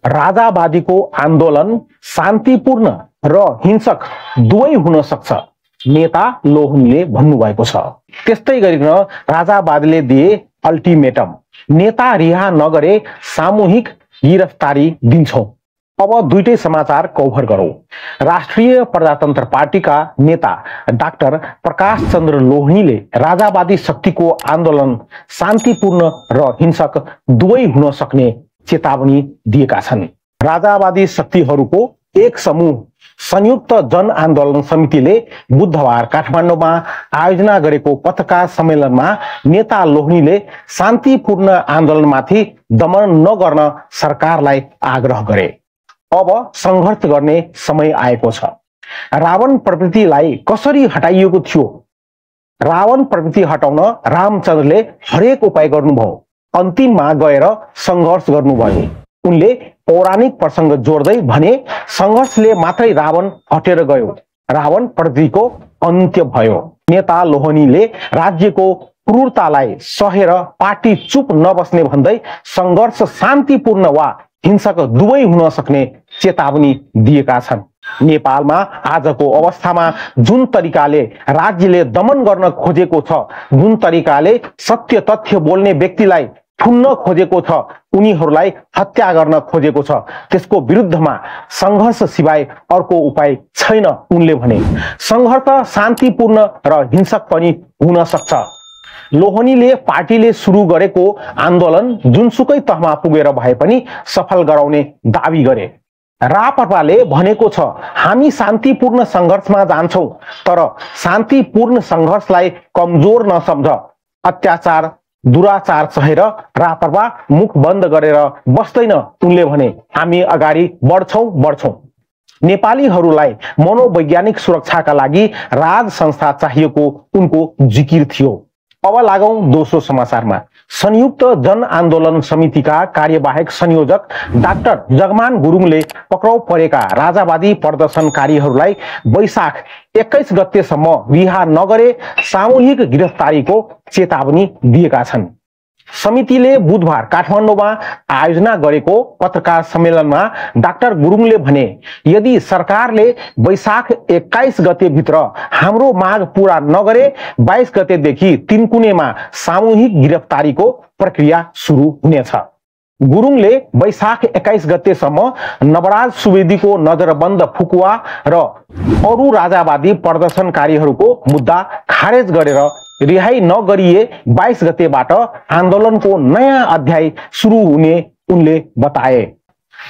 राजावादीको आन्दोलन शान्तिपूर्ण र हिंसक दुवै हुन सक्छ नेता लोहनीले भन्नुभएको छ। त्यस्तै गरिकन राजावादीले दिए अल्टिमेटम, नेता रिहा नगरे सामूहिक गिरफ्तारी दिन्छौं। अब दुईटै समाचार कभर गरौं। राष्ट्रिय प्रजातन्त्र पार्टीका नेता डाक्टर प्रकाश चन्द्र लोहनीले राजावादी शक्तिको आन्दोलन शान्तिपूर्ण र हिंसक दुवै हुन सक्ने चेतावनी दिएका छन्। राजावादी शक्तिहरूको एक समूह संयुक्त जन आन्दोलन समितिले बुधबार काठमाडौँमा आयोजना गरेको पत्रकार सम्मेलनमा नेता लोहनीले शान्तिपूर्ण आन्दोलनमाथि दमन नगर्न सरकारलाई आग्रह गरे। अब संघर्ष गर्ने समय आएको छ। रावण प्रवृत्तिलाई कसरी हटाइएको थियो? रावण प्रवृत्ति हटाउन रामचन्द्रले हरेक उपाय गर्नुभयो, अन्तिममा गएर संघर्ष गर्नुभयो। उनले पौराणिक प्रसंग जोड्दै भने संघर्षले मात्रै रावण हटेर गयो, रावण प्रवृत्तिको अन्त्य भयो। नेता लोहनीले राज्यको क्रूरतालाई सहेर पार्टी चुप नबस्ने भन्दै संघर्ष शान्तिपूर्ण वा हिंसक दुवै हुन सक्ने चेतावनी दिएका छन्। नेपालमा आजको अवस्थामा जुन तरिकाले राज्यले दमन गर्न खोजेको छ, जुन तरिकाले सत्य तथ्य बोल्ने व्यक्तिलाई थुन्न खोजेको छ, उनीहरूलाई हत्या गर्न खोजेको छ, त्यसको विरुद्धमा संघर्ष सिवाय अर्को उपाय छैन उनले भने। संघर्ष शान्तिपूर्ण र हिंसक पनि हुन सक्छ। लोहनीले पार्टीले सुरु गरेको आन्दोलन जुनसुकै तहमा पुगेर भए पनि सफल गराउने दावी गरे। राप्रपाले भनेको छ, हामी शान्तिपूर्ण संघर्षमा जान्छौं, तर शान्तिपूर्ण संघर्षलाई कमजोर नसम्झ। अत्याचार दुराचार सहेर राप्रपा मुख बन्द गरेर बस्दैन उनले भने। हामी अगाडि बढ्छौं। नेपालीहरूलाई मनोवैज्ञानिक सुरक्षाका लागि राज संस्था चाहिएको उनको जिकिर थियो। अब लागौं दोस्रो समाचारमा। संयुक्त जन आन्दोलन समितिका कार्यवाहक संयोजक डाक्टर जगमान गुरुङले पक्राउ परेका राजावादी प्रदर्शनकारीहरूलाई वैशाख 21 गतेसम्म रिहा नगरे सामूहिक गिरफ्तारीको चेतावनी दिएका छन्। समितिले बुधबार काठमाडौँमा आयोजना गरेको पत्रकार सम्मेलनमा डाक्टर गुरुङले भने, यदि सरकारले वैशाख 21 गते भित्र हाम्रो माग पूरा नगरे 22 गतेदेखि तीनकुनेमा सामूहिक गिरफ्तारीको प्रक्रिया सुरु हुनेछ। गुरुङले वैशाख 21 गतेसम्म नवराज सुवेदीको नजरबन्द फुकुवा र अरू राजावादी प्रदर्शनकारीहरूको मुद्दा खारेज गरेर रिहाई नगरिए 22 गतेबाट आन्दोलनको नयाँ अध्याय सुरु हुने उनले बताए।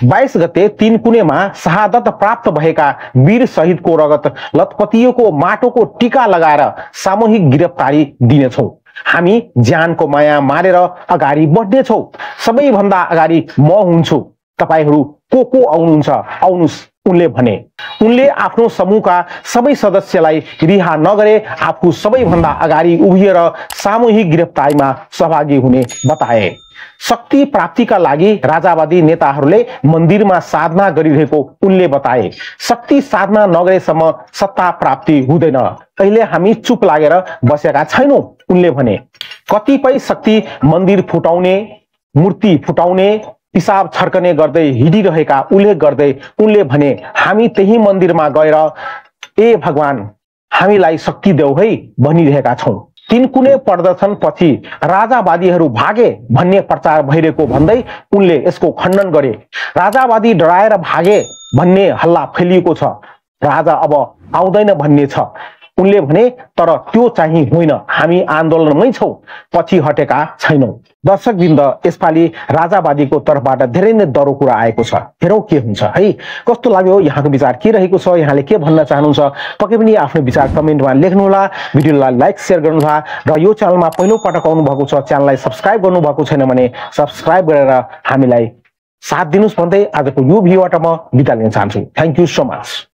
22 गते तीनकुनेमा शहादत प्राप्त भएका वीर शहीदको रगत लतपतियोको माटोको टीका लगाएर सामूहिक गिरफ्तारी दिनेछौं। हामी ज्यानको माया मारेर अगाडि बढ्नेछौं। सबैभन्दा अगाडि म हुन्छु, तपाईहरू को आउनुहुन्छ आउनुस् उनले भने। उनले आफ्नो समूहका सबै सदस्यलाई रिहा नगरे आफू सबैभन्दा अगाडि उभिएर सामूहिक गिरफ्तारीमा सहभागी हुने बताए। शक्ति प्राप्तिका लागि राजावादी नेताहरूले मन्दिरमा साधना गरिरहेको उनले बताए। शक्ति साधना नगरेसम्म सत्ता प्राप्ति हुँदैन। अहिले हामी चुप लागेर बसेका छैनौं उनले भने। कतिपय शक्ति मन्दिर फुटाउने, मूर्ति फुटाउने, पिसाब छर्कने गर्दै हिँडिरहेका उल्लेख गर्दै उनले भने, हामी त्यही मन्दिरमा गएर ए भगवान हामीलाई शक्ति देऊ है भनिरहेका छौं। तीनकुने प्रदर्शन पछि राजावादीहरू भागे भन्ने प्रचार भइरहेको भन्दै उनले यसको खण्डन गरे। राजावादी डराएर भागे भन्ने हल्ला फैलिएको छ, राजा अब आउँदैन भन्ने छ उनले भने। तर त्यो चाहिँ होइन, हामी आन्दोलनमै छौं, पछि हटेका छैनौं। दर्शकवृन्द, यसपालि राजावादीको तर्फबाट धेरै नै डरो कुरा आएको छ। हेरौं के हुन्छ है। कस्तो लाग्यो, यहाँको विचार के रहेको छ, यहाँले के भन्न चाहनुहुन्छ, पक्कै पनि आफ्नो विचार कमेन्टमा लेख्नुहोला। भिडियोलाई लाइक शेयर गर्नुहोला र यो च्यानलमा पहिलो पटक आउनु भएको छ, च्यानललाई सब्स्क्राइब गर्नु भएको छैन भने सब्स्क्राइब गरेर हामीलाई साथ दिनुस् भन्दै आजको यो भिडियोबाट म बिदा लिन चाहन्छु। Thank you so much.